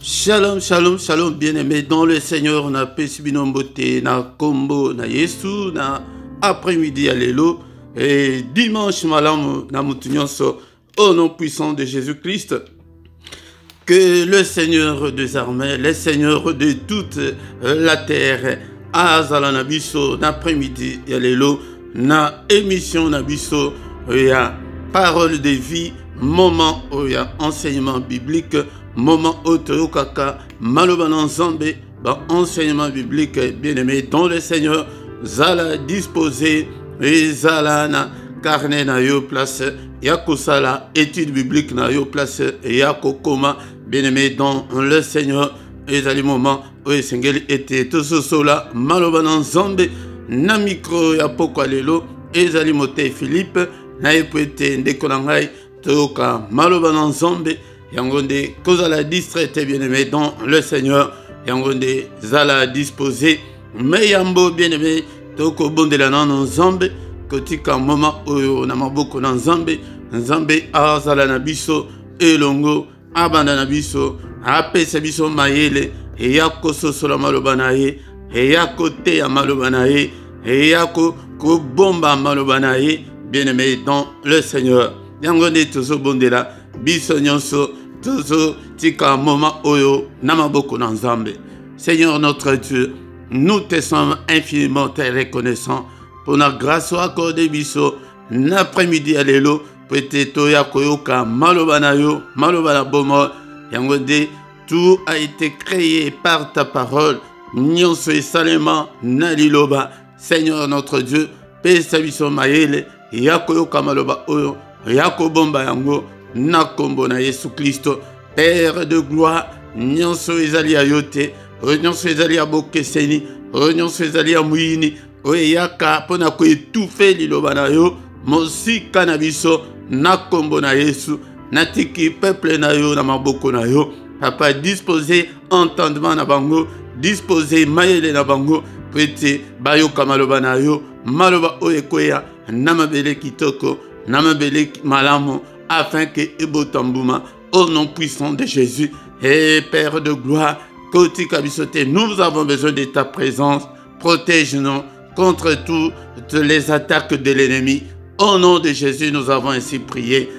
Shalom, shalom, shalom, bien-aimés dans le Seigneur, on a Pesibinombote, na Kombo, na Yesu, na après-midi, alléluia, et dimanche, malam, na Moutounianso, au nom puissant de Jésus-Christ. Que le Seigneur des armées, le Seigneur de toute la terre, Azala Nabiso, l'après-midi, alléluia, na émission Nabiso, il y a parole de vie, moment où il y a enseignement biblique, moment où Toyokaka, Malobanan Zambé, enseignement biblique, bien-aimé dans le Seigneur, Zala disposé, et Zala na carnet na yo place, Yako Sala, étude biblique na yo place, Yako Koma, bien-aimé dans le Seigneur, et Zali moment où le Seigneur était tout ce sola, Malobanan Zambé, na micro ya poko alelo, et Zali Mote Philippe, na epwete ndekonangai, Toyoka, Malobanan Zambé, Yangonde, Kozala distraite bien-aimé dans le Seigneur, Yangonde, Zala disposé, Meyambo bien-aimé, Toko Bondela nan Zambé, Kotika Moma Oyo Namaboko nan Zambé, Zambé Azala Nabiso, Elongo, Abanda Nabiso, Apese Biso Mayele, Eyako Sosola Malobanaye, Eyako Teya Malobanaye, Eyako Kobomba Malobanaye, bien-aimé dans le Seigneur, Yangonde Tozo Bondela, Biso Nyonso, Tozo tika moma oyo namaboko nan Nzambe. Seigneur notre Dieu, nous te sommes infiniment très reconnaissants pour la grâce accordée biso l'après-midi alléluia peut-être toya koyoka malobana yo malobana bomo yangonde tout a été créé par ta parole nyonso esalema naliloba. Seigneur notre Dieu, pesa biso mayele yakoyoka maloba oyo yakobomba yango na kombo na Yesu Christo, Père de gloire, nyonso ezali ayote, nyonso ezali abokeseni, nyonso ezali amuini, oyaka pona ko étouffer liloba na yo, mosika na biso na kombo na Yesu, natiki peuple na yo na maboko na yo, papa disposer entendement na bango, disposer mayele na bango, prete bayoka maloba na yo, maloba oyekoya, namabele kitoko, namabele malamu, afin que Ebotambouma, au nom puissant de Jésus, et Père de gloire, Koti Kabisote, nous avons besoin de ta présence. Protège-nous contre toutes les attaques de l'ennemi. Au nom de Jésus, nous avons ainsi prié.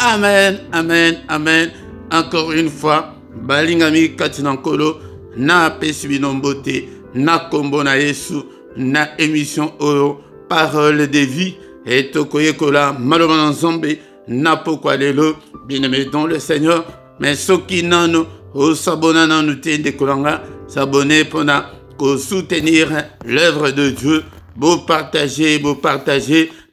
Amen, amen, amen. Encore une fois, Balingami Katinankolo, na Pesibinombote, na Kombo na Yesu, na émission Oro, parole de vie, et Tokoyekola, Malobanan Zambé, Napoko alelo, bien-aimé dans le Seigneur, mais ceux qui n'ont au s'abonner dans nous de Kolanga, s'abonner pour soutenir l'œuvre de Dieu, beau partager,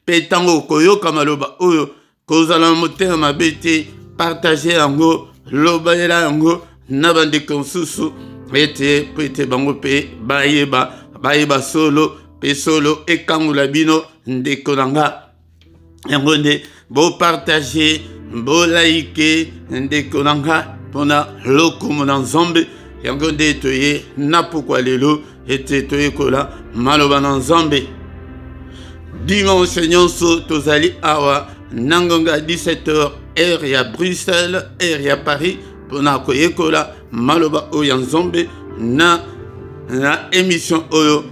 pétango koyo kamaloba oyo, kozala moteur ma bête, partager ango, lobaela ango, nabande konsusu, ete pete bango pe, baeba solo, pe solo, e kangula bino, de Kolanga. Yangonde, beau partager, beau liker, ndekonanga, pona loko mona Nzambe, yangonde toye, napokwa lelo, ete toye kola, malobana Nzambe. Dimanche nyonso, tozali awa, nangonga 17h, heure ya Bruxelles, heure ya Paris, pona koye kola, maloba oya Nzambe, na émission oyo,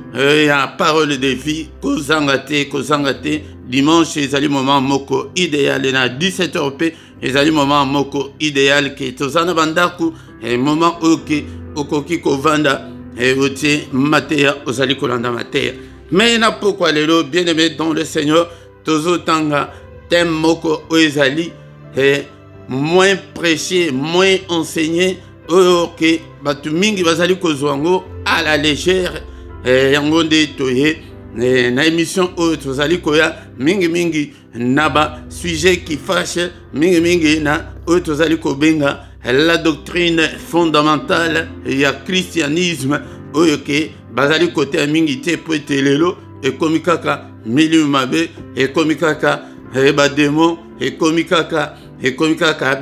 ya parole de vie, kozangate, dimanche, ezali moment moko idéal, na 17h p, ezali moment moko idéal, ke tozana bandaku, et moment oke, okoki kovanda, et otie matéa, ozali kolanda matéa. Mais na pourquoi lelo, bien-aimé dans le Seigneur, tozo tanga, thème moko oezali, et moins prêché, moins enseigné, ok, batu mingi bazali kozwango, à la légère, yangonde toye, na émission où tozali koya mingi naba sujet qui fâche mingi na où tozali kobenga la doctrine fondamentale ya christianisme oyoke bazali côté mingi te poetelelo et komikaka milieu mabe et komikaka ba démon et komikaka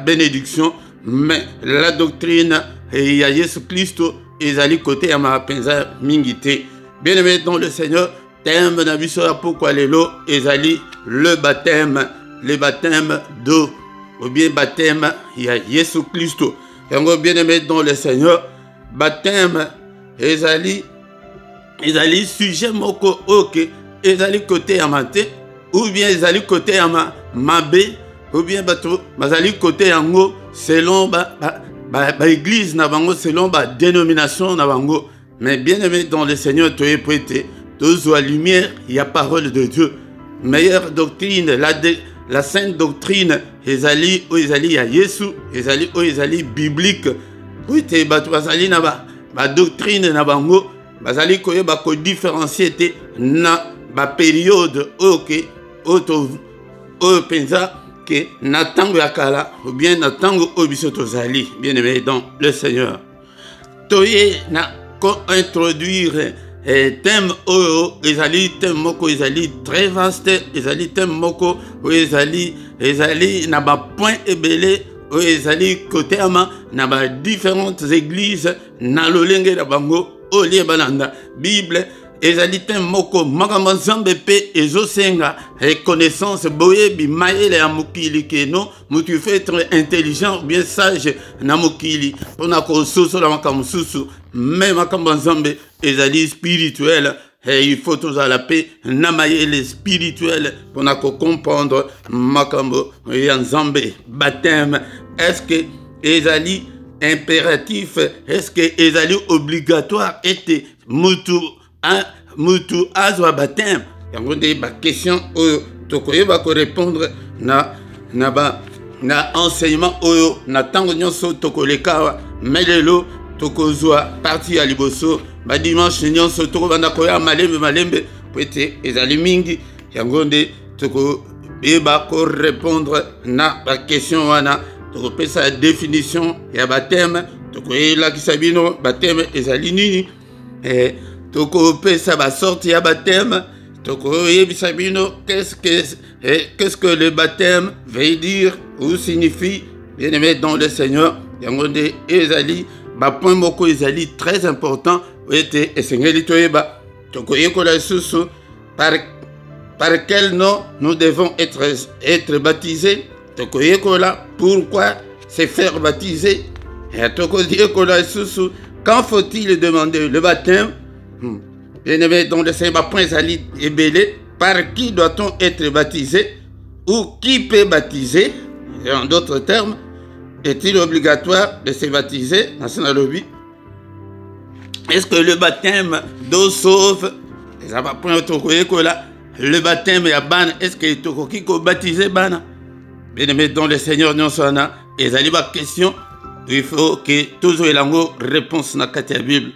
bénédiction, mais la doctrine ya Yesu Christo ezali côté ya mapenza mingi te. Bien-aimé dans le Seigneur, thème na biso ya pourquoi lelo ezali le baptême d'eau ou bien baptême ya Yesu Christo. yango bien aimé dans le Seigneur, baptême ezali sujet moko ok ezali côté ya mate ou bien ezali côté ya mabe ou bien bato bazali côté yango selon ba église na bango, selon ba dénomination na bango. Mais bien aimé dans le Seigneur, tu es prêté, tous la lumière, il y a parole de Dieu. Meilleure doctrine, la sainte doctrine, ezali o ezali ya Yesu, ezali o ezali biblique. Oui, te bato bazali na ba doctrine na bango, bazali koye ba ko différencier te na ba période ok auto o penza que na tango ya kala ou bien na tango obiso tozali bien aimé dans le Seigneur. Toye na ko introduire thème oyo ezali thème moko ezali très vaste, ezali thème moko ezali na ba point ebele ezali côté ama na ba différentes églises na lolenge na bango olie balanda Bible ezali thème moko makambo nzambe pe ezosenga reconnaissance boyebi mayele ya mokili keno mutu fait être intelligent ou bien sage na mokili pona ko sosola makambo susu mais makambo nzambe ezali spirituel et il faut tous à la paix na mayele spirituel pona ko comprendre makambo ya nzambe. Baptême est-ce que ezali impératif, est-ce que ezali obligatoire était mutu azwa baptême yango nde ba question oyo tokoyeba ko répondre na enseignement oyo na tango nyonso tokoleka melelo tokozwa parti ya liboso ba dimanche nyonso tokobanda koya malembe pete ezali mingi yango nde tokoyeba ko répondre na ba question wana tokopesa définition ya baptême tokoyelakisa bino baptême ezali nini tokopesa ba sorte ya baptême tokoyebisa bino qu'est-ce que le baptême veut dire ou signifie bien aimé dans le Seigneur yango nde ezali ba point moko ezali très important ete esengeli toyeba tokoyekola susu par quel nom nous devons être baptisés tokoyekola pourquoi se faire baptiser et tokoyekola susu quand faut-il demander le baptême. Bien aimé, dans le Seigneur, point ezali ebele, par qui doit-on être baptisé ou qui peut baptiser? Et en d'autres termes, est-il obligatoire de se baptiser? Est-ce que le baptême d'eau sauve? Le baptême ya bana, est-ce que tokoki ko baptiser bana? Bien aimé, dans le Seigneur, nous sommes ezali ba question, il faut que toujours elango réponse na kati ya Bible.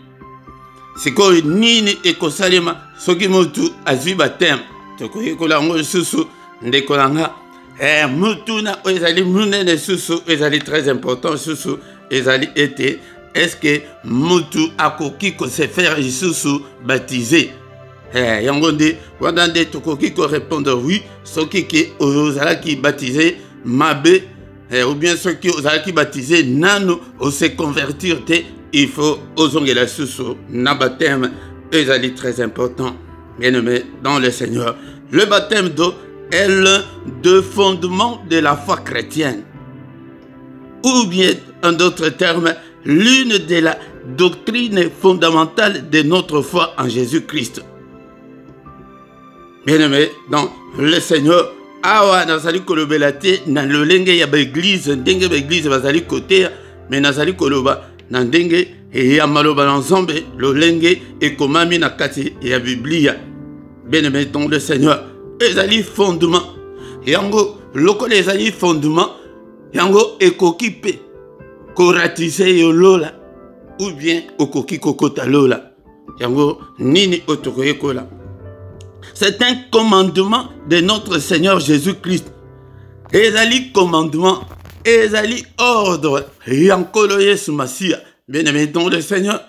Siko nini ekosalema soki mutu azwi baptême tokoyekola yango susu ndekolanga mutu na ezali munene susu ezali très important susu ezali ete est-ce que mutu akoki ko se faire susu baptiser yango nde wana nde tokoki ko répondre oui soki ke ozalaki baptiser mabe ou bien soki ozalaki baptiser nano o se convertir te il faut oser la sous na baptême ezali très important bien aimé dans le Seigneur. Le baptême d'eau est l'un des fondements de la foi chrétienne ou bien en d'autres termes l'une de la doctrine fondamentale de notre foi en Jésus-Christ. Bien aimé dans le Seigneur, awa nazali kolobela te na lolenge ya ba église ndenge ba église bazali côté mais nazali koloba na ndenge ya maloba na nzambe lolenge ekomami na kati ya Biblia. Bien aimé dans le Seigneur, ezali fondement yango lokola ezali fondement yango ekoki pe koratise yo lola ou bien okoki kokota lola yango nini otokoyekola. C'est un commandement de notre Seigneur Jésus-Christ. Ezali commandement, ezali ordre. Yankolo Yesu Masia. Bien aimé dans le Seigneur.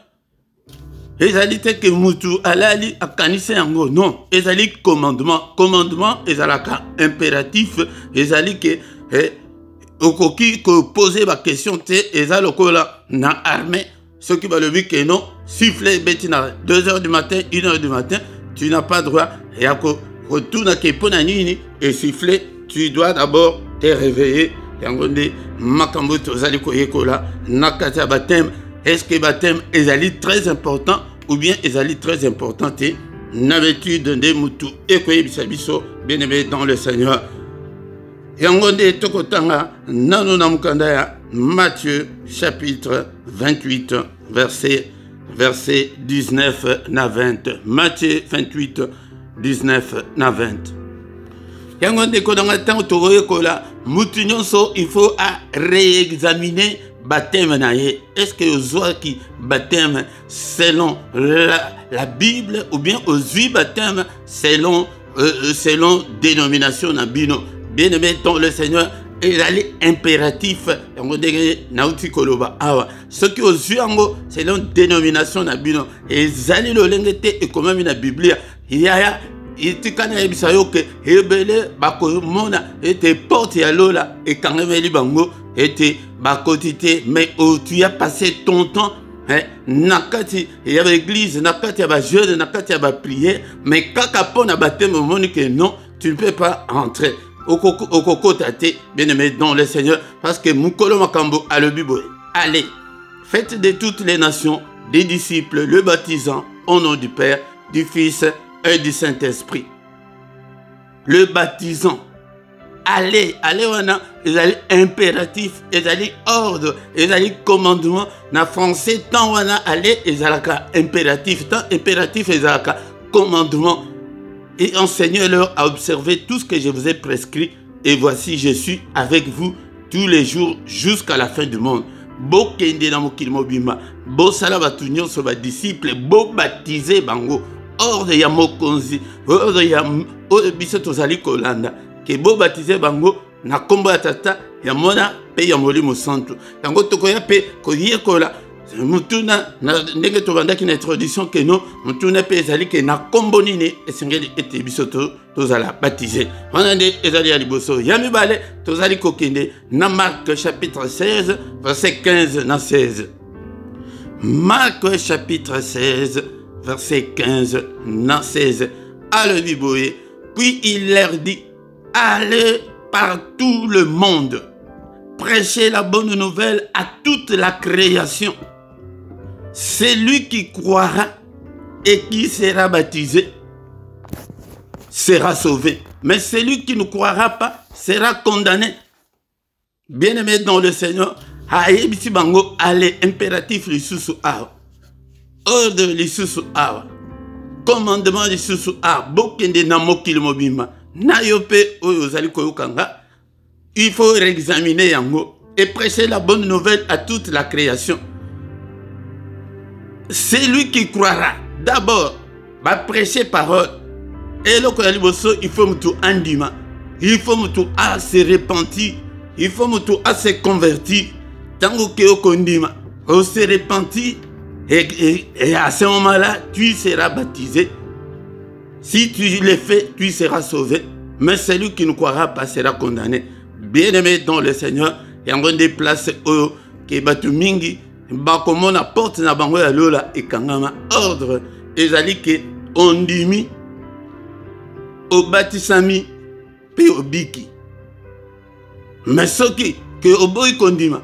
Ezali te ke mutu alali akanise yango. Non. Ezali commandement. Commandement ezalaka impératif. Ezali ke okoki ko poser ma question te ezalokola na armée. Ce qui va le dire que non. Siffler betina 2h du matin, 1h du matin. Tu n'as pas droit et à retourner et siffler. Tu dois d'abord te réveiller yango nde makambo tozali koyekola na kati ya baptême. Est-ce que baptême ezali très important ou bien ezali très important te na l'étude de mutu ekoyebisa biso bien-aimé dans le Seigneur. Yango nde tokotanga nano na mukanda ya Matthieu chapitre 28 verset 19 na 20. Matthieu 28 19 na 20. Yango nde kodanga tango tokoyekola mutu nyonso il faut à réexaminer baptême na ye. Est-ce que ozwaki baptême selon la Bible ou bien ozwi baptême selon dénomination na bino? Bien-aimé dans le Seigneur, il est impératif. Yango ndenge nauti koloba awa. Ce qui ozwi yango selon dénomination na bino ezali lolenge te ekomami na Biblia. Yaya itikana yebisa yo ke ebele bakomona ete porte ya lola ekangemeli bango ete bakotite, mais tu as passé ton temps nakati ya l'église, nakati ya ba jeûne, nakati ya ba prière, mais kaka pona baptême moni que non, tu ne peux pas entrer okoko tate, bien-aimé dans le Seigneur, parce que mukolo makambo a le Bible. Allez, faites de toutes les nations des disciples, le baptisant au nom du Père, du Fils et du Saint-Esprit. Le baptisant. Allez, wana, ils allaient impératif, ils allaient ordre, ils allaient commandement. Na français, tant wana, allez, ils allaient impératif, tant impératif, ils allaient commandement. Et enseignez-leur à observer tout ce que je vous ai prescrit. Et voici, je suis avec vous tous les jours jusqu'à la fin du monde. Bo kende na mokili mobimba, bo sala batunyo so ba disciple, bo baptiser bango. Ordre ya mokonzi, ordre ya biso tozali kolanda. Que bo baptiser bango na kombo ya tata ya mona pe ya molimo santo. Yango tokoya pe koyekola mutuna na ndenge tobandaki na introduction que non mutuna pe ezali ke na kombo nini esengeli ete biso tozala baptiser. Wana nde ezali ya liboso ya mibale tozali kokende na Marc chapitre 16 verset 15 na 16. Marc chapitre 16 verset 15 na 16. Allez biboye. Puis il leur dit: allez par tout le monde, prêchez la bonne nouvelle à toute la création. Celui qui croira et qui sera baptisé sera sauvé. Mais celui qui ne croira pas sera condamné. Bien-aimé dans le Seigneur, aïebisi bango allez impératif lisusu awa. Ordre lisusu awa. Commandement lisusu awa. Bokende na mokili mobima. Na yope oyozali koyokanga. Il faut réexaminer yango et prêcher la bonne nouvelle à toute la création. C'est lui qui croira. D'abord, va prêcher parole. Et le il faut tout andima. Il faut tout à se repentir. Il faut tout à se convertir. Tango ke okondima, on se repentir et à ce moment-là, tu seras baptisé. Si tu le fais, tu seras sauvé. Mais celui qui ne croira pas sera condamné. Bien-aimé dans le Seigneur, il y a un des places où qui batu mingi, bakomo na porte na bango ya lola et kangama ordre ezali ke ondimi au batisami pe obiki. Mais soki que oboy kondima,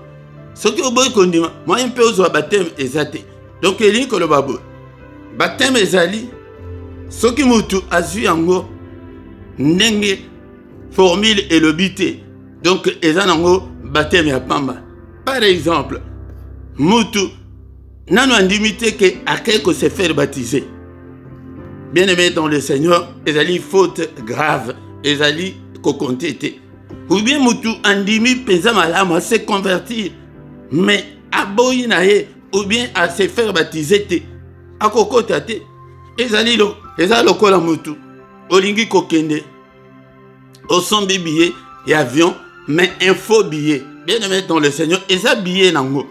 soki oboy kondima, moyen pe ozo baptême ezate. Donc eli ko le babo. Baptême ezali soki mutu azui yango ndenge formule et lobité. Donc ezanango baptême ya pamba. Par exemple, mutu nano andimité que akeko se faire baptiser. Bien-aimé dans le Seigneur, ezali faute grave, ezali kokontete. Ou bien mutu andimi penza malama se convertir, mais aboyi na ye ou bien à se faire baptiser te. Akokota te. Ezali lokola mutu olingi kokende osombi billet et avion, mais un faux billet. Bien-aimé dans le Seigneur, eza billet nango.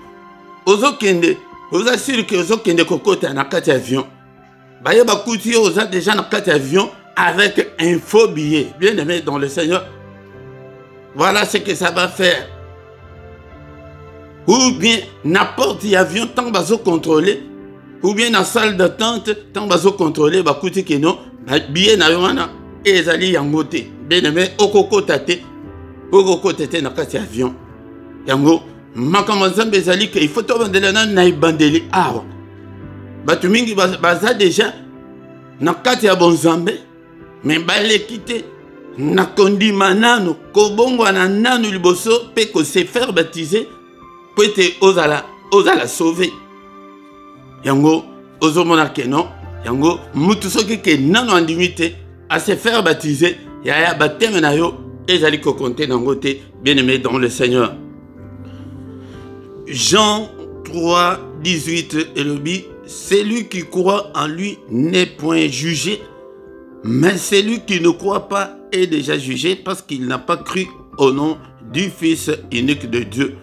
Ozo kende, vous assure que ozo kende kokota na kati avion. Baye bakuti oza déjà na kati avion avec un faux billet. Bien-aimé dans le Seigneur, voilà ce que ça va faire. Ou bien n'importe avion tant bazo contrôler, ou bien na salle d'attente tant bazo contrôler bakuti que non, billet na yona ezali yangote. Bien-aimé okoko tate. poko kotete na kati avion yango makambo nzambe ezali ke il faut tobandela na ebandeli awa bato mingi baza déjà na kati ya bonzambe me baleki te na kondima nano kobongwana nano liboso mpe kose faire baptiser po ete ozala sauvé yango ozomona ke non yango mutu soki ke nano andimi te à se faire baptiser yaya baptême na yo ezali kokonte nango te bien-aimé dans le Seigneur. Jean 3, 18 elobi, celui qui croit en lui n'est point jugé, mais celui qui ne croit pas est déjà jugé parce qu'il n'a pas cru au nom du Fils unique de Dieu.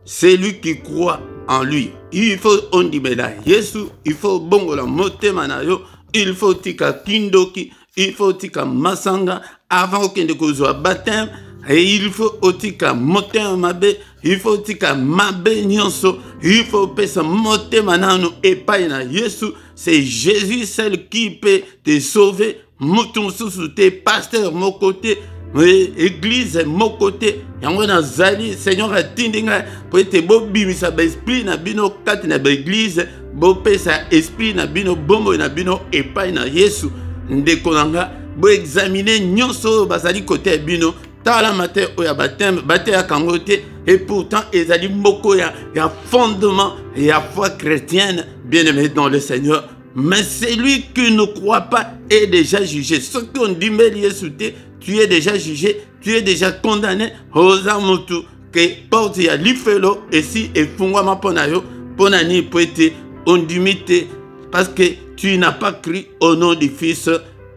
Celui qui croit en lui, il faut on dit Yesu, il faut bongo la motema na yo, il faut tika kindoki, il faut tika masanga avant que ne kozwa baptême. Et il faut otika motema mabe, il faut otika mabe nyonso, il faut pesa motema nano epai na Yesu. C'est Jésus seul qui peut te sauver. Mouton sous tes pasteurs mon côté, église mon côté. Yango na zali Seigneur a tindinga pour te bo bimisa ba esprit na bino kati na ba église, bo pesa esprit na bino bombo na bino epai na Yesu. Ndekonanga bo examiner nyonso bazali côté bino. Tala matin oya baptême ya kangote et pourtant ezali moko ya fondement et ya foi chrétienne bien-aimé dans le Seigneur. Mais celui qui ne croit pas est déjà jugé. Ce qu'on dit mais tu es déjà jugé, tu es déjà condamné. Oza mutu que porte ya lifelo et si et fungwa ponayo ponani poete ondimité parce que tu n'as pas cru au nom du Fils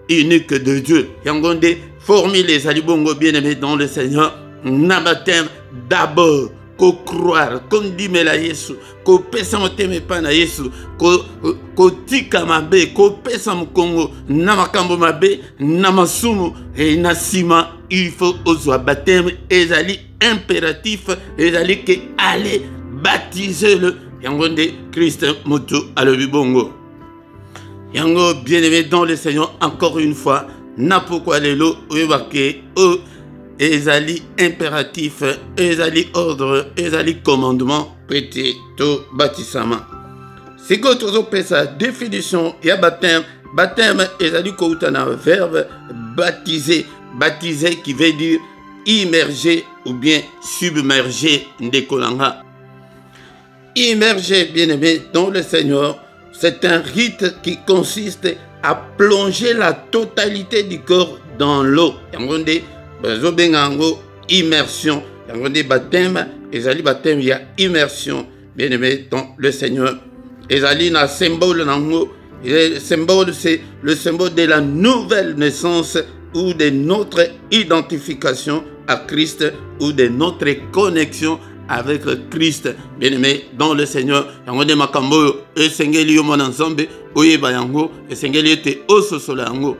unique de Dieu. Yangonde formule les alibongo bien-aimés dans le Seigneur. Na baptême d'abord ko croire comme dit mais la Yesu ko pesa moteme pa na Yesu ko tika mabe ko pesa mukongo na makambo mabe na masumu et na sima il faut ozwa baptême ezali impératif ezali que aller baptiser le yangonde Christ mutu alobi bongo. Yango bien-aimé dans le Seigneur, encore une fois, na pourquoi lelo oyebake o ezali impératif, ezali ordre, ezali commandement prêté to baptisement. C'est que tout sa définition ya baptême, baptême ezali kouta na verbe baptiser, baptiser qui veut dire immerger ou bien submerger ndekolanga. Immerger bien-aimé dans le Seigneur. C'est un rite qui consiste à plonger la totalité du corps dans l'eau. Yangonde bazobengango immersion. Yangonde baptême, ezali baptême ya immersion. Bien aimé dans le Seigneur. Ezali na symbole nango. Le symbole c'est le symbole de la nouvelle naissance ou de notre identification à Christ ou de notre connexion avec Christ, bien-aimé dans le Seigneur. Yangonde makambo esengeli yo mona nzambe oyeba yango esengeli te ososola yango.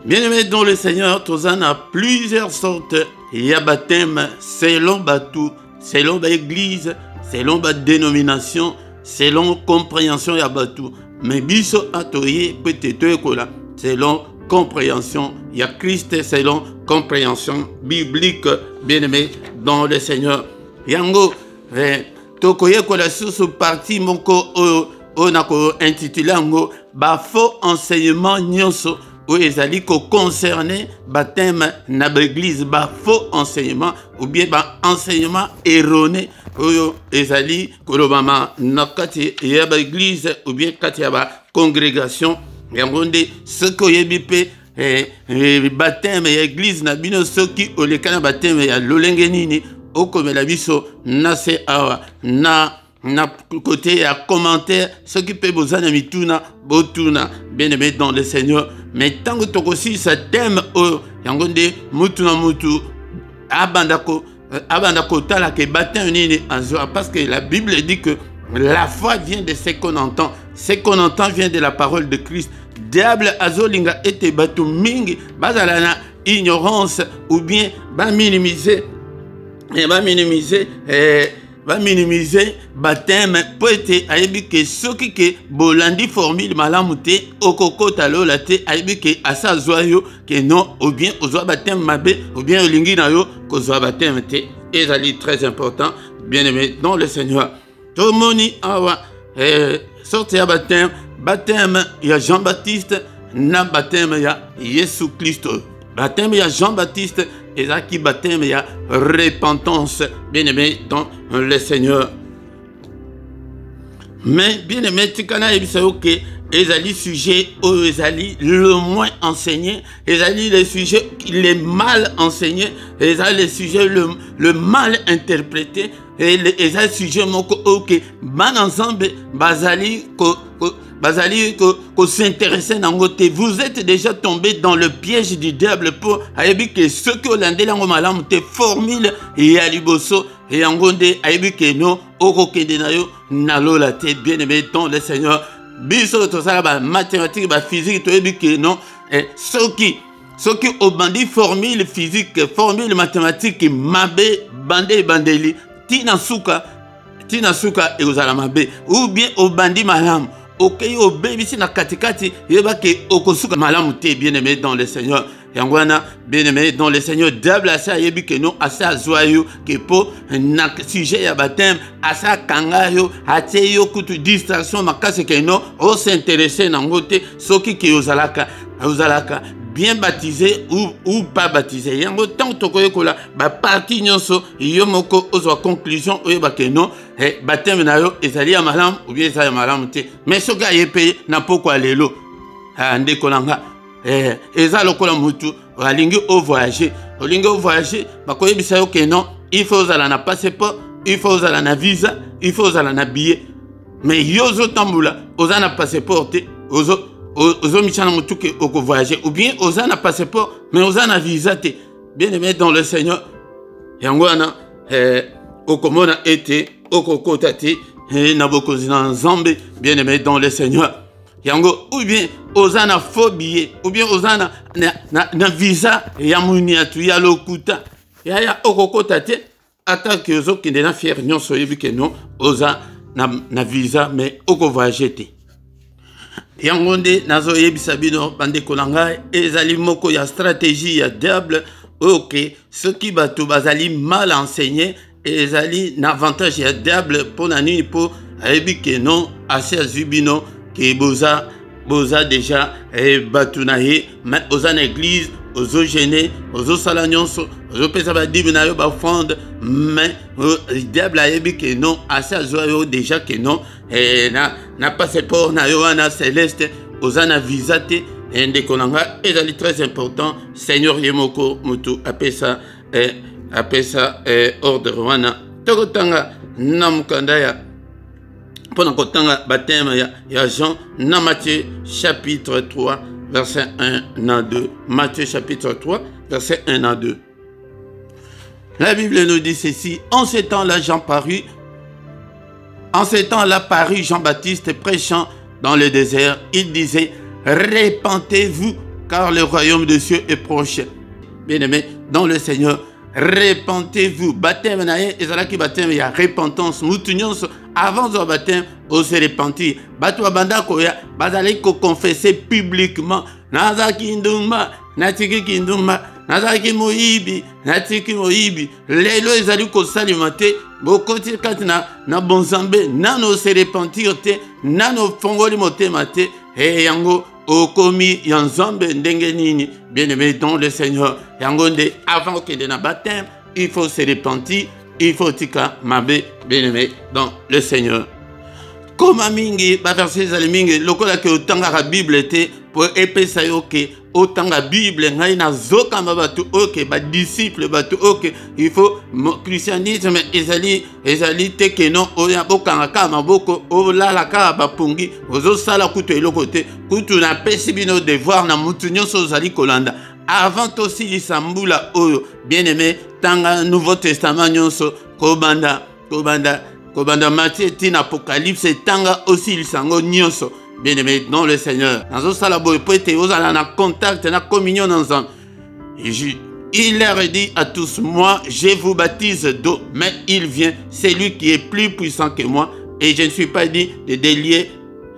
Bien-aimé dans le Seigneur, tozana a plusieurs sortes ya baptême selon batu, selon ba église, selon ba dénomination, selon compréhension ya batu. Mais biso atoye peut-être ekola selon compréhension ya Christ, selon compréhension biblique, bien-aimé dans le Seigneur. Yango tokoye kola sous partie moko onako intitulé yango ba faux enseignement nyonso ou ezali ko concerné baptême na l'église, ba faux enseignement ou bien ba enseignement erroné oyo ezali kolobama na kati ya ba église ou bien kati ya ba congrégation. Yangonde ce koyebi pe baptême ya église na bino soki olekana baptême ya lolenge nini okomela biso na se awa na côté ya commentaire ce qui peut bozana mituna botuna bien-aimé dans le Seigneur. Mais tango tokosi sa thème o yangonde mutu na mutu abandako tala ke baptême nini azwa parce que la Bible dit que la foi vient de ce qu'on entend. Ce qu'on entend vient de la parole de Christ. Diable azolinga ete batu mingi bazala na ignorance ou bien ba minimiser va minimiser baptême pour être ayebi que ceux qui bolandi formule malamute okoko talola te ayebi que asa zoyo que non ou bien ozo baptême mabe ou bien olingi na yo kozo baptême te ezali très important bien aimé dans le Seigneur. Tout moni awa sorti à baptême il y a Jean-Baptiste na baptême il y a Jésus Christ. Baptême il y a Jean-Baptiste et là qui baptême il y a repentance bien aimé dans le Seigneur. Mais bien aimé tu connais que ezali sujet où ezali le moins enseigné, ezali les sujets les mal enseignés, ezali les sujets le mal interprété et ezali sujet moko ok ban ensemble bazali ko s'intéresser dans côté. Vous êtes déjà tombé dans le piège du diable pour ayebi que ceux qui holandais lango malamu te formule et aliboso et angonde ayebi que no okokende na yo nalola te bien aimé dans le Seigneur. Biso to sala ba mathématiques ba physique to ebi que non ceux qui au bandi formule physique formule mathématique mabe bande bandeli tina suka et ozala mabe ou bien au bandi malam ok au baby si na katikati yeba ke okosuka malamu te bien aimé dans le Seigneur. Yangwana bien aimé dans le Seigneur diable asa yebi que non asa joyeux que pour na sujet ya baptême asa kangayo ateyo kutu distraction makase que non on s'intéresser na ngote soki ke ozalaka bien baptisé ou pas baptisé. Yango tant tokoye kola ba parti nyonso yo moko ozo conclusion oyeba que non baptême na yo ezali ya malam ou bien ezali ya malam te mais soki ayepe na poko lelo ndeko nanga eza lokola mutu alingi au voyager bakoyebisa yo que non il faut uzala na passeport, il faut uzala na visa, il faut uzala na billet mais yozo tambula oza na passeport te ozo michana mutu ke oko voyager ou bien oza na passeport mais oza na visa te bien aimé dans le Seigneur. Yango wana okomona ete okokota te na bokozi na nzambe bien aimé dans le Seigneur. Yango ou bien ozana phobie ou bien ozana na visa ya muniatu ya lokuta ya okokota te attaque ozo kende na fier nyonso yebi ke non oza na visa mais oko voyager te. Yango nde nazo yebisa bino bande kolanga ezali moko ya stratégie ya diable ok ceux qui bato bazali mal enseigné ezali na avantage ya diable pour na nini pour yebi ke non assez azubino que boza déjà batunaye mais oza na église ozo gêné ozo sala nyonso ozo pesa ba dibi na yo ba fond mais diable ayebi que non assez azoyo déjà que non na passeport na yo na céleste oza na visa te ndeko nanga ezali très important. Seigneur yemoko mutu apesa ordre wana tokotanga na mukanda ya pendant que le baptême, il y a Jean, dans Matthieu chapitre 3, verset 1 à 2. Matthieu chapitre 3, verset 1 à 2. La Bible nous dit ceci. En ce temps-là, parut Jean-Baptiste prêchant dans le désert. Il disait, répentez-vous, car le royaume de cieux est proche. Bien-aimés, dans le Seigneur, répentez-vous. Baptême, ezalaki baptême, il y a repentance. Moutounions, avant le baptême, on se repentit. Batwa banda koya, bazali ko confesser publiquement. Nazaki ndumba, natiki kindumba, nazaki moibi, natiki moibi. Lelo ezali ko salimate, bokoti katina na bonzambe, nano se repentir te, nano fongoli motema te, yango okomi yanzambe ndenge nini. Bien-aimé dans le Seigneur, yango nde avant que de na baptême, il faut se repentir. Il faut tika mabe bien-aimé dans le Seigneur. Comme mingi ba verset zalimingi lokola ke otanga la Bible était pour epesa yo ke otanga Bible ngai na zoka mabatu ok ba disciple batu ok il faut christianisme ezali te ke non oya bokanga ka maboko olala ka ba pungi ozo sala kutu eloko te kutu na pesi bino devoir na mutu nyonso zali kolanda. Avant aussi l'Isambula oyo bien-aimé tanga Nouveau Testament nyonso kobanda Matthieu tin Apocalypse tanga aussi lisango nyonso bien-aimé dans le Seigneur. Nazo sala boy poete ozala na contact na communion ensemble. Il leur dit à tous, moi, je vous baptise d'eau, mais il vient, c'est lui qui est plus puissant que moi, et je ne suis pas dit de délier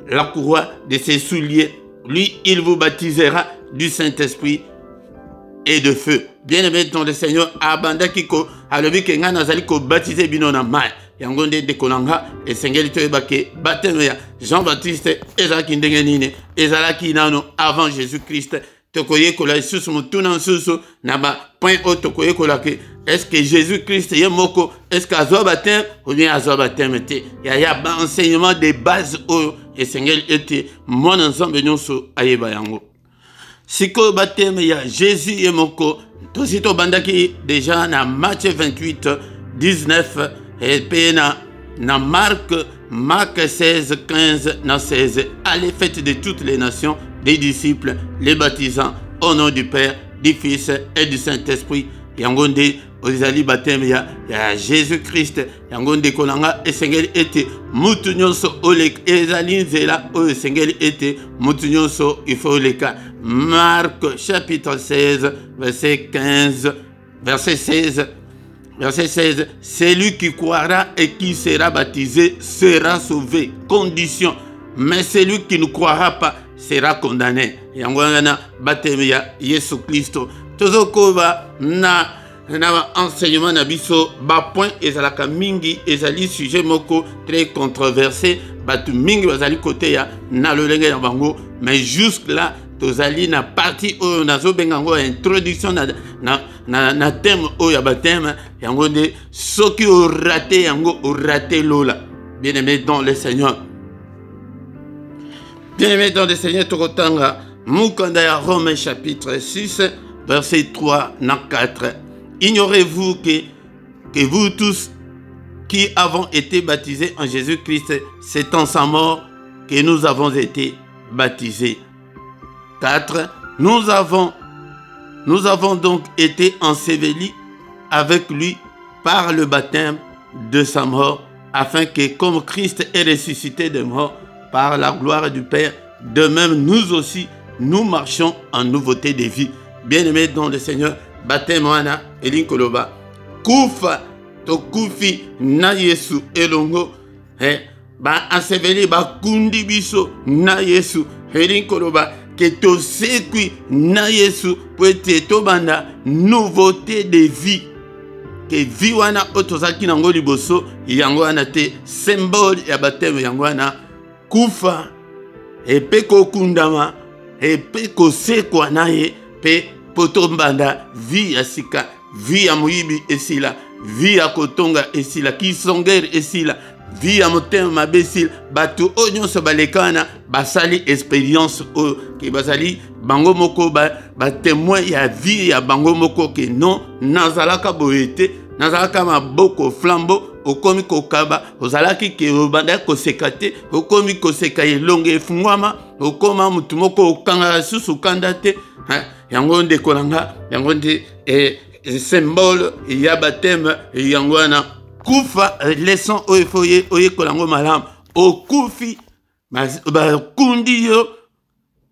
la courroie de ses souliers. Lui, il vous baptisera du Saint-Esprit et de feu. Bien-aimé dans le Seigneur, abanda kiko, alobi ke nga nazali ko baptiser bino na mai. Yango nde dekolanga, et sengeli toyebake, baptême ya Jean-Baptiste, ezalaki ndenge nini, ezalaki nano avant Jésus-Christ. Tokoye kola isusu mutuna nsusu na ba point o tokoye kola ke est-ce que Jésus-Christ ye moko est-ce que azwa baptême ou bien azwa baptême te ya ba enseignement de base o esengeli ete mwana nzambe nyonso ayeba yango. Siko baptême ya Jésus ye moko tosito bandaki déjà na Matthieu 28 19 et pe na Marc 16 15 na 16 allez faites de toutes les nations des disciples, les baptisant au nom du Père, du Fils et du Saint-Esprit. Yangonde, ozali baptême ya Jésus-Christ. Yangonde kolanga esengeli ete mutu nyonso oleka ezali nzela oyo esengeli ete mutu nyonso ifo oleka. Marc chapitre 16 verset 15 verset 16. Verset 16, celui qui croira et qui sera baptisé sera sauvé. Condition. Mais celui qui ne croira pas sera condamné. Yangwana baptême ya Yesu Christo. Tozoko na enseignement na biso ba point ezalaka mingi ezali sujet moko très controversé. Batu mingi bazali côté ya na lolenge na bango. Mais jusque là tozali na partie oyo nazo bengango introduction na thème oyo ya baptême yango nde soki o raté yango o raté lola. Bien-aimé dans le Seigneur. Bien-aimé dans le Seigneur, Tokotanga, Mukanda ya Romains chapitre 6, verset 3 na 4. Ignorez-vous que vous tous qui avons été baptisés en Jésus-Christ, c'est en sa mort que nous avons été baptisés. 4. Nous avons donc été ensevelis avec lui par le baptême de sa mort, afin que comme Christ est ressuscité des morts par la gloire du Père, de même nous aussi, nous marchons en nouveauté de vie. Bien-aimés dans le Seigneur, baptême wana elin koloba kufa to kufi na Yesu elongo ba enseveli ba kundi biso na Yesu elin koloba que to sekui na Yesu poete to banda nouveauté de vie. Que vie wana otozaki nango liboso yango wana te symbole ya baptême yango wana kufa epe kokundama epe kosekwa na ye pe poto mbanda vie ya sika vie ya moyibi esila vie ya kotonga esila kisongere esila vie ya motema mabe esila bato oyo nyonso balekana basali expérience oyo ke bazali bango moko ba témoin ya vie ya bango moko ke non nazalaka boye te nazalaka maboko flambeau okomi kokaba ozalaki ke obanda koseka te okomi koseka elonge efungwama okoma mutu moko okanga susu kanda te yango nde kolanga yango nde symbole ya baptême yango wana kufa leçon oyo foye oye kolango malamu okufi bakundi yo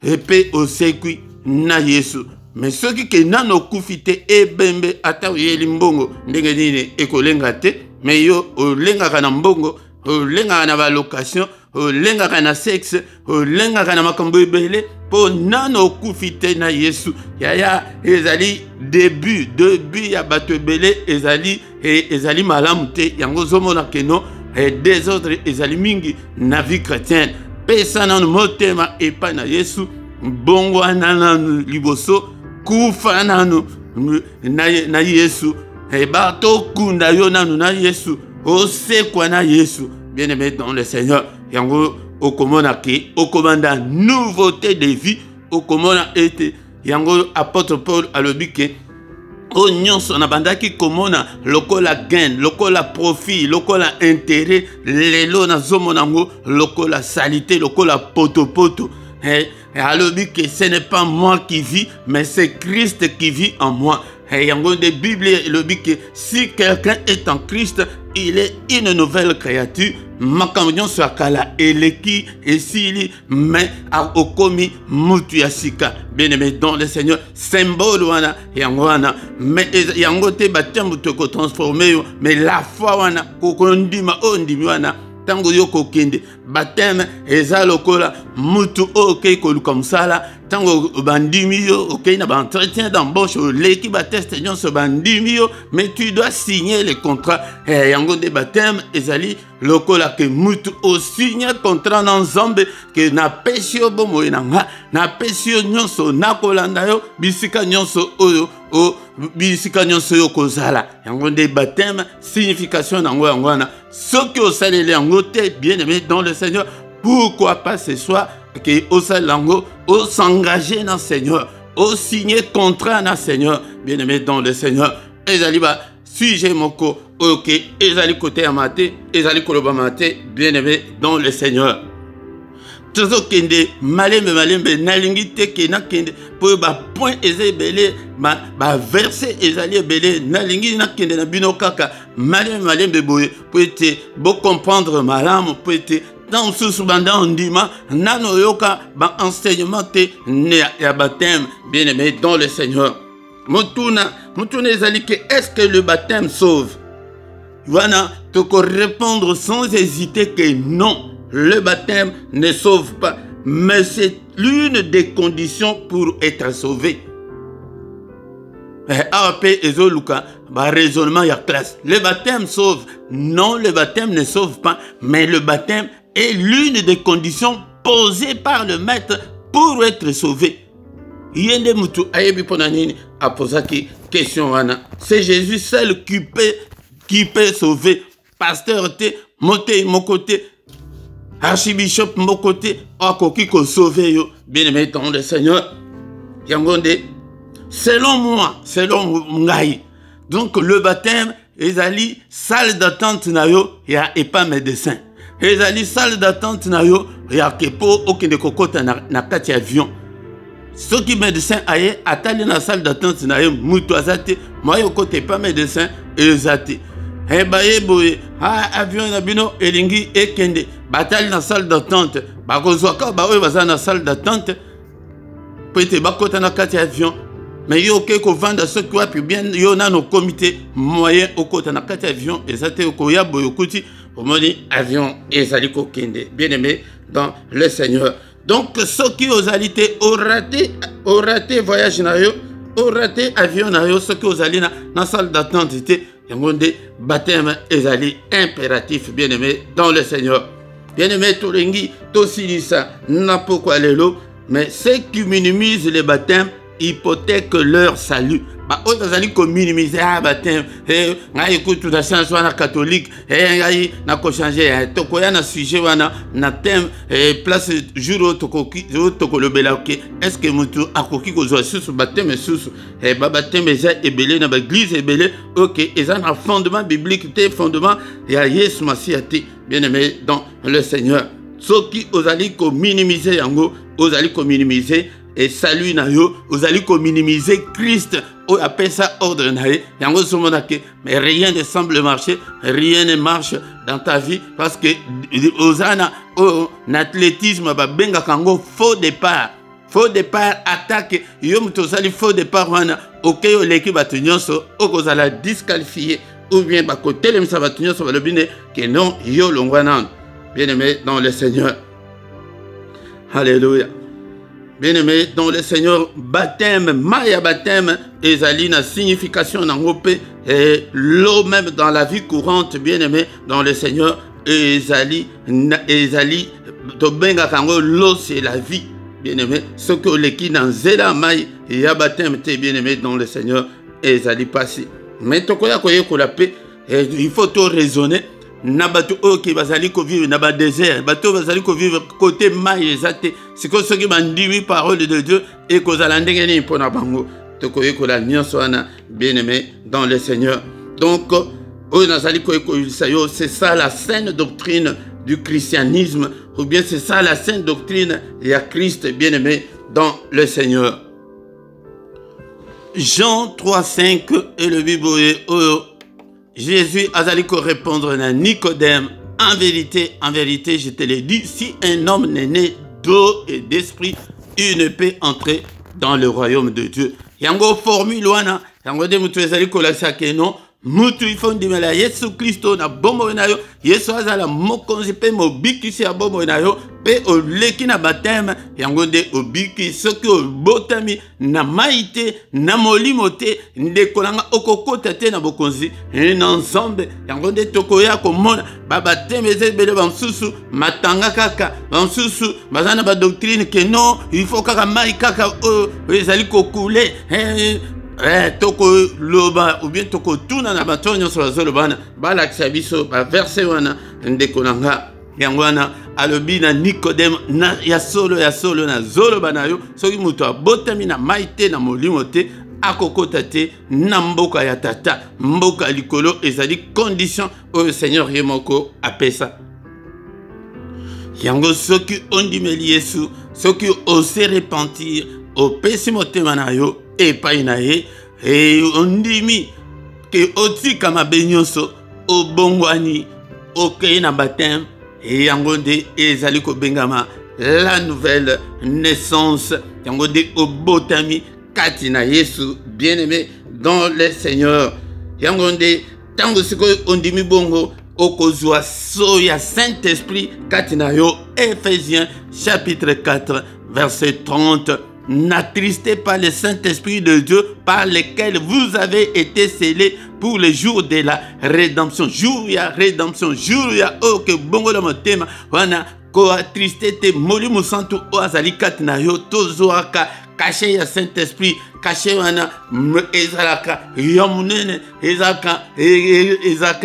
epe osekwi na Yesu. Mais ceux qui n'ont okufi te ebembe ata oyeli mbongo ndenge nini ekolenga te mais yo olengaka na mbongo olengaka na balocation olengaka na sexe olengaka na makambo ebele po nano okufi te na Yesu yaya ezali début ya bato ebele ezali malamu te yango zomona keno désordre ezali mingi na vie chrétienne pesa nano motema epa na Yesu bongo nano liboso kufa nanu na Yesu bato kunda yo nanu na Yesu osekwa na Yesu. Bien-aimé dans le Seigneur yango okomona ke okomanda nouveauté de vie okomona ete yango apôtre Paul alobi ke o nyonso na bandaki komona lokola gain lokola profit lokola intérêt lelo na zomona ngo lokola salité lokola poto alobi que ce n'est pas moi qui vis, mais c'est Christ qui vit en moi. Et yango de Bible le dit que si quelqu'un est en Christ, il est une nouvelle créature. Makamyon swakala eleki esili mais okomi mutu yasika. Bien aimé dans le Seigneur, symbole wana yango wana mais yango te batembu te ko transformer mais la foi wana kokondima ondimi wana tango yoko kende baptême eza lokola mutu okei koluka musala tango bandimi yo okei na ba entretien d'embauche leki ba test nyonso bandimi yo mais tu dois signer le contrat yango de baptême ezali lokola ke mutu o signer contrat na nzambe ke na pesi yo bomo na pesi yo nyonso na kolanda yo bisika nyonso oyo o bisika nyonso yo kozala yango de baptême signification nango yango wana soki osaleli yango te bien aimé dans le Seigneur, pourquoi pas ce soir que osalango o s'engager dans le Seigneur, o signer contrat dans le Seigneur, bien aimé dans le Seigneur. Ezali ba sujet moko ok ezali côté amate ezali koloba mate bien aimé dans le Seigneur. Toujours kende malembe nalingi te ke na kende po ba point ezebele ba verset ezali belé nalingi na kende na bino kaka malembe boye po ete bo comprendre malamu po ete dans ce bandant ndima nano yoka ba enseignement te ne ya baptême bien aimé dans le Seigneur. Mutuna ezali que est-ce que le baptême sauve? Voilà, tu peux répondre sans hésiter que non. Le baptême ne sauve pas, mais c'est l'une des conditions pour être sauvé. AAP et Zoluka, raisonnement y a classe. Le baptême sauve. Non, le baptême ne sauve pas, mais le baptême est l'une des conditions posées par le maître pour être sauvé. Yende mutu ayebi ponanini a posé question wana. C'est Jésus seul qui peut sauver. Pasteur te, moté mon côté. Archibishop Mokote akoki ko sauver yo bien aimé dans le Seigneur. Yangonde selon moi, selon ngai. Donc le baptême ezali salle d'attente na yo ya et pas médecin. Ezali salle d'attente na yo ya kepo okende kokota na kati avion. Ceux qui médecin aye atali na salle d'attente na yo mutu azate moi yo kote pas médecin ezate. Baye boye avion na bino elingi ekende batali na salle d'attente bakozwaka baoyo baza na salle d'attente peut-être bakota na kati avion mais yo ke ko vanda ce qui wapi bien yo na no comité moyen okota na kati avion ezate ko ya boye kuti omoni avion ezali ko kende bien aimé dans le Seigneur. Donc ceux qui ontalité au raté voyage na yo au raté avion na yo ceux qui ont allé na salle d'attente yangonde baptême ezali impératif bien aimé dans le Seigneur. Bien aimé tolengi tosilisa na pourquoi lelo mais ceux qui minimisent le baptême hypothèquent leur salut. Ba o ezali ko minimiser baptême ngai écoute tout chance wana catholique ngai na ko changer to ko ya na sujet wana na thème place jour tokoki to le belaké est-ce que mutu akoki ko zo sur baptême sous ba baptême eza ebelé na ba église ebelé OK eza na fondement biblique te fondement ya Yesu Masiati bien aimé dans le Seigneur. Ceux qui osali ko minimiser yango osali ko minimiser et salut na yo osali ko minimiser Christ o appelle ça ordre nae yango somonake mais rien ne semble marcher, rien ne marche dans ta vie parce que osana en athlétisme ba benga kango faux départ attaque yo mutosali faux départ wana OK yo leki batunyonso okozala disqualifié ou bien ba kotele msa batunyonso ba lobine que non yo longwana bien aimé dans le Seigneur. Alléluia. Bien aimé dans le Seigneur, baptême, maya baptême, ezali na signification nangope et l'eau même dans la vie courante, bien aimé dans le Seigneur, ezali to benga kango l'eau c'est la vie, bien aimé. Ce que leki dans zela mai ya baptême te bien aimé dans le Seigneur, ezali passé. Mais to koya koye ko la paix, il faut tout raisonner. Nabato oki bazali ko vivre na ba désert bato bazali ko vivre côté mai ezate c'est que ce qui m'a dit parole de Dieu et que zala ndenge ni pona bango to ko yekola nyonso wana bien aimé dans le Seigneur. Donc o nazali ko sayo c'est ça la saine doctrine du christianisme, ou bien c'est ça la sainte doctrine, il y a Christ bien-aimé dans le Seigneur. Jean 3,5 et le Bible, Jésus a allé répondre à Nicodème, en vérité, je te l'ai dit, si un homme n'est né d'eau et d'esprit, il ne peut entrer dans le royaume de Dieu. Yango formule wana, yango de mutu ezali kolakisa ke non, mutu ifo ndimela Yesu Kristo na bombo na yo, Yesu azala mokonzi pe mobikisi ya bombo na yo, pe oleki na bateme, yango de obiki soki obotami na maite, na molimo te, ndekolanga okokota te na bokonzi, na nzambe, yango de tokoya komona, babateme ezebele bamsusu, matanga kaka, bamsusu, bazana ba doctrine ke non, il faut kaka mai kaka, ezali kokule, toko loba ou bien toko tuna na batonyo so zolobana bala kisabiso ba verset wana ndeko nanga yangwana alobi na Nicodème na ya solo na zolobana yo soki muto abotami na maite na molimo te akokota te na mboka ya tata mboka likolo ezali condition au Seigneur yemoko apesa yango soki ondimeli Yesu soki ose repentir au péché motema na yo epai na ye e ondimi ke otika mabe nyonso obongwani okei na baptême e yango nde ezali kobengama la nouvelle naissance yango nde obotami kati na Yesu bien-aimé dans le Seigneur yango nde tango sikoyo ondimi bongo okozwa so ya Saint-Esprit kati na yo. Éphésiens chapitre 4 verset 30. N'attristez pas le Saint-Esprit de Dieu par lequel vous avez été scellés pour le jour de la rédemption. Jour ya rédemption, jour ya que bongo la motema wana ko attristé te moli musantu o azali kat na yo tozoaka caché ya Saint-Esprit caché wana ezalaka yamunene ezaka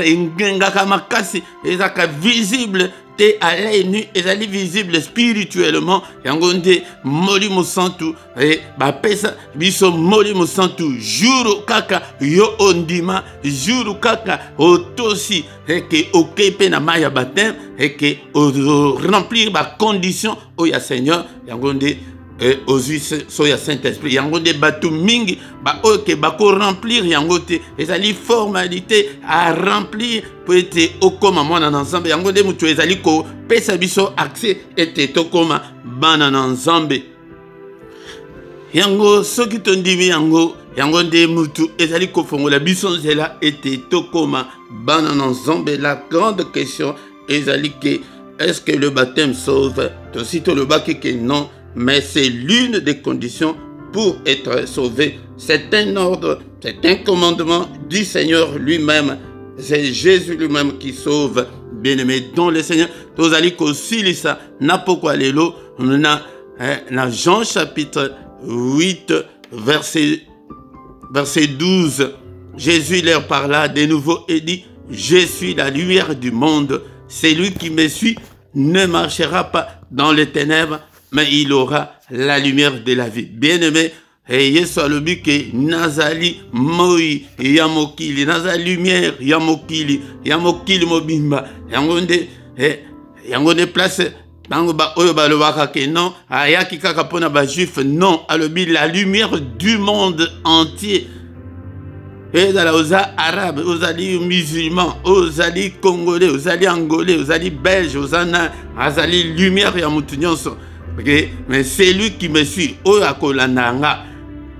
ngengaka makasi ezaka visible te à l'œil nu ezali visible spirituellement yango nde molimo santu ba pesa biso molimo santu jour kaka yo ondima jour kaka otosi que okepe na maya baptême et que remplir ba condition o ya Seigneur yango nde ozwi so ya Saint-Esprit yango de batu mingi ba oke bako remplir yango te ezali formalité à remplir pour être okoma mwana na nzambe yango de mutu ezali ko pesa biso accès ete tokoma bana na nzambe yango soki tondimi yango de mutu ezali ko fongola biso nzela ete tokoma bana na nzambe. La grande question ezali que est-ce que le baptême sauve? Tosito le baki que non, mais c'est l'une des conditions pour être sauvé. C'est un ordre, c'est un commandement du Seigneur lui-même. C'est Jésus lui-même qui sauve. Bien-aimé dans le Seigneur. Tozali ko silisa na pokwa lelo na Jean chapitre 8 verset 12. Jésus leur parla de nouveau et dit: je suis la lumière du monde. Celui qui me suit ne marchera pas dans les ténèbres, mais il aura la lumière de la vie. Bien-aimé, et Yesu alobi ke nazali moi yamokili, nazali lumière yamokili mobimba. Yango de place tango ba oyo ba lobaka ke non ayaki kaka pona ba juif, non alobi la lumière du monde entier. Ezala oza arabe, ozali musulman, ozali congolais, ozali angolais, ozali belge, ozana azali lumière ya mutu nyonso. Mais c'est lui qui me suit. Oyo akolandanga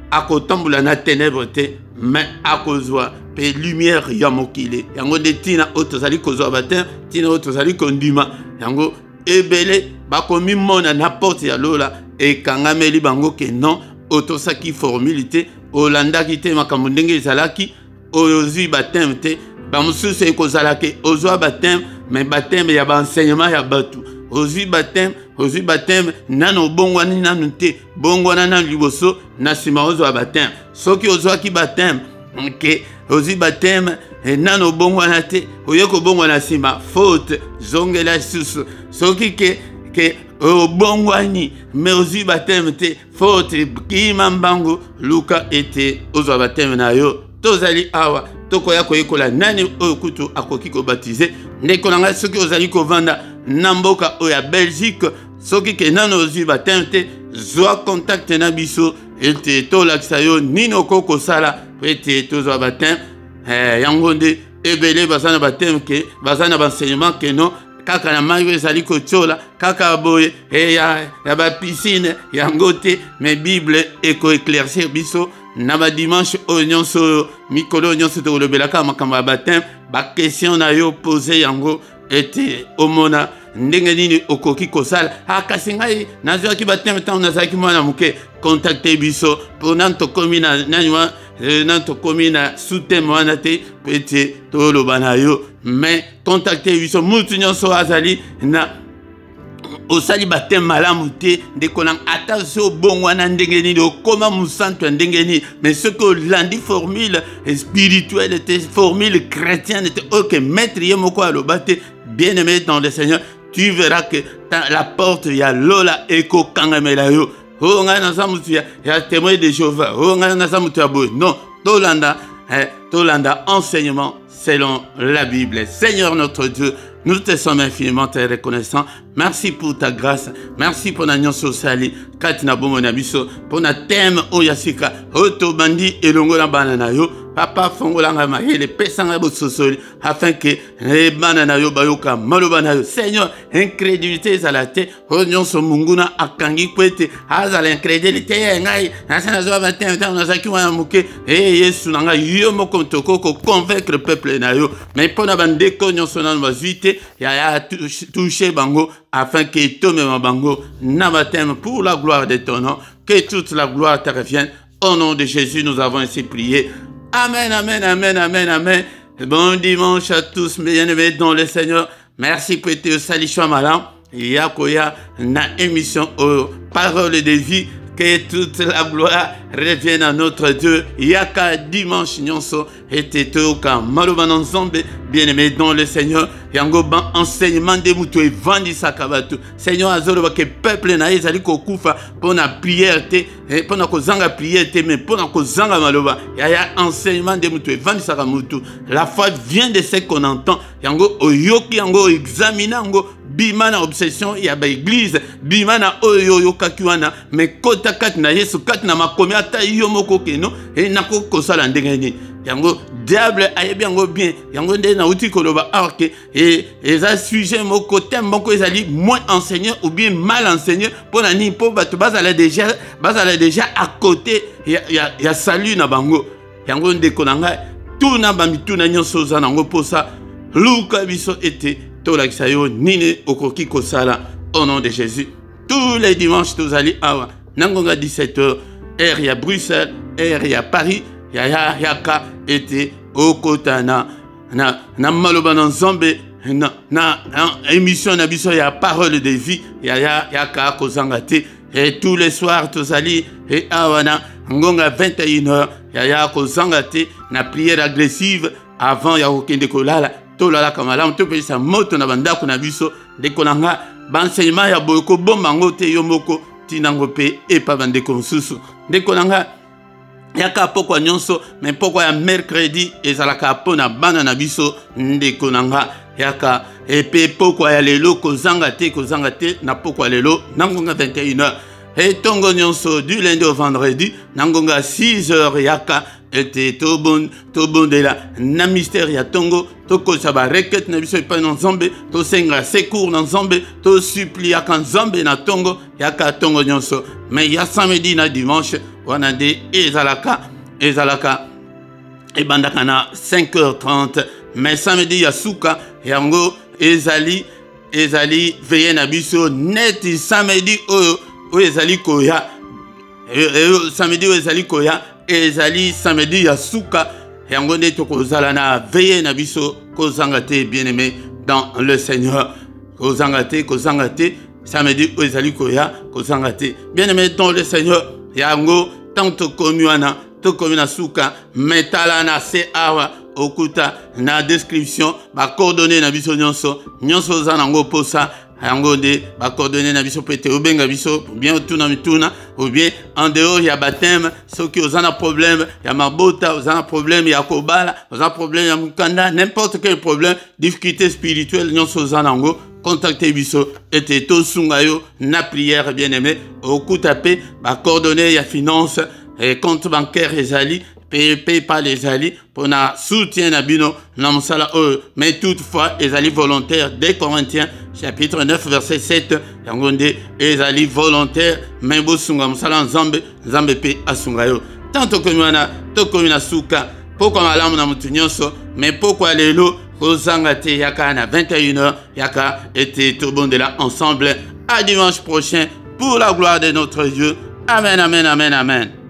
akotambula na ténèbres te, mais akozwa pe lumière ya mokili. Yango de tina otozali kozwa baptême, tina otozali kondima. Yango ebele bakomi mona na porte ya lola e kangameli bango ke non otosaki formalité olandaki te makambo ndenge ezalaki ozwi baptême te bamosusu ekozalaki ozwa baptême mais baptême ya baenseignement ya batu ozwi baptême nano bongwani nanu te bongwana na liboso na nsima ozwa baptême soki ozwaki baptême ke ozwi baptême nano bongwana te oyeko bongwana nsima faute zongela lisusu soki ke obongwani mais ozwi baptême te faute kima mbangu luka ete ozwa baptême na yo tozali awa tokoya koyekola nani oyo kutu akoki kobatize ndeko na ngai soki ozali kovanda namboka oya Belgique soki ke nano ozwi baptême te zwa contact na biso ete tolakisa yo nini okoki kosala po ete tozwa baptême yango nde ebele baza na baptême ke baza na baenseignement ke non kaka na mai ezali kotiola kaka boye ya bapiscine yango te mais Bible ekoéclaircir biso na badimanche oyo nyonso mikolo nyonso tokolobelaka makambo ya baptême baquestion na yo pose yango ete omona ndenge nini okoki kosala kasi ngai nazwaki baptême ntango nazalaki mwana moke contacte biso mpo nani tokomi na naniwa nani tokomi na suteme wana te po ete toloba na yo mais contacte biso mutu nyonso azali na osali baptême malamu te ndeko nanga ata so obongwana ndenge nini okoma mosantu ya ndenge nini mais soki olandi formule spirituelle te formule chrétienne te oke maître ye moko aloba te bien aimé dans le Seigneur tu verras que la porte ya lola ekokangamela yo o ngai naza mutu ya témoin de Jéhovah o ngai naza mutu ya boye non tolanda enseignement selon la Bible. Seigneur notre Dieu, nous te sommes infiniment reconnaissants. Merci pour ta grâce. Merci pour la nyonso sali. Katina bomo na biso. Pour na thème oyasika. Oto bandi elongola banana yo. Papa fongolanga mayele pesanga bososoli. Afin que les banana yo bayoka malobana yo. Seigneur, incrédulité zalate. Nyonso munguna akangi kwete. Azala incrédulité ngai. Nasana zo baptême nazaki wana muke. Yesu nanga yo moko ntoko ko convaincre le peuple na yo. Mais pona bandeko nyonso na bazwite ya toucher bango afin que tome bango na baptême pour la gloire de ton nom. Que toute la gloire te revienne. Au nom de Jésus, nous avons ainsi prié. Amen, amen, amen, amen, amen. Bon dimanche à tous, bien-aimés dans le Seigneur. Merci pour être au Salichwa Malam. Yakoya, na émission aux paroles de vie. Que toute la gloire revienne à notre Dieu. Yaka dimanche nyonso et toka maloban ensemble bien-aimé dans le Seigneur. Yango ban enseignement de mutu et vandi sakabatu. Seigneur azolo que peuple na ezali kokufa pour na prière te pour na kozanga prière te mais pour na kozanga maloba. Ya enseignement de mutu et vandi sakamutu. La foi vient de ce qu'on entend. Yango oyoki yango examiner yango bimana obsession ya ba église bimana oyo kakiwana mais kota kat na Yesu kat na makomi ata yo moko keno e nako kosala ndenge ni yango diable ayebi yango bien yango nde na uti koloba arke et eza sujet moko thème moko ezali moins enseigné ou bien mal enseigné pour na ni po bato bazala déjà à côté ya salut na bango yango ndeko na ngai tout na bamitu na nyonso za nango posa luka biso ete tolakisa yo nini okoki kosala au nom de Jésus. Tous les dimanches tozali awa nangonga 17h heure ya Bruxelles heure ya Paris yaka ete okota na maloba na nzambe na émission na biso ya parole de vie yaka kozanga te et tous les soirs tozali et awa na ngonga 21h yaka kozanga te na prière agressive avant ya kokende kolala tolala kamalamu topelisa moto na bandako na biso ndeko na nga banseignement ya boyoko bombango te yo moko tinango pe epa bandeko mosusu ndeko na nga yaka pokwa nyonso mais pokwa ya mercredi ezalaka pona bana na biso ndeko na nga yaka epe pokwa ya lelo kozanga te na pokwa lelo nangonga 21h et tongo nyonso du lundi au vendredi nangonga 6h yaka ete tobondela na mystère ya tongo tokosa ba requête na biso epai na nzambe tosenga secours na nzambe tosupliaka nzambe na tongo yaka tongo nyonso mais ya samedi na dimanche wana nde ezalaka ebandaka na 5h30 mais samedi ya suka yango ezali veye na biso neti samedi oyo ezali koya samedi oyo ezali koya ezali samedi ya suka yango nde tokozala na veye na biso kozanga te bien-aimé dans le Seigneur kozanga te samedi oyo ezali koya kozanga te bien-aimé dans le Seigneur yango tant tokomi wana tokomi na suka metala na se awa okuta na description ba coordonnées na biso nyonso za nango posa yango nde ba coordonnées na biso pete obenga biso bien tuna mituna ou bien en dehors ya baptême soki ozana problème ya mabota ozana problème ya kobala ozana problème ya mukanda n'importe quel problème difficulté spirituelle nyonso za nango contacter biso et to sungayo na prière bien-aimé au coup tapé ba coordonnées ya finance et compte bancaire ezali PayPal ezali pour na soutien na bino na musala mais toutefois ezali volontaire des Corinthiens chapitre 9 verset 7 yangonde ezali volontaire mais bosunga musala nzambe pe asungayo tanto komana to komina suka pourquoi malamu na mutu nyonso mais pourquoi lelo kozanga te yaka na 21h yaka et tout bon de là ensemble à dimanche prochain pour la gloire de notre Dieu. Amen, amen, amen, amen.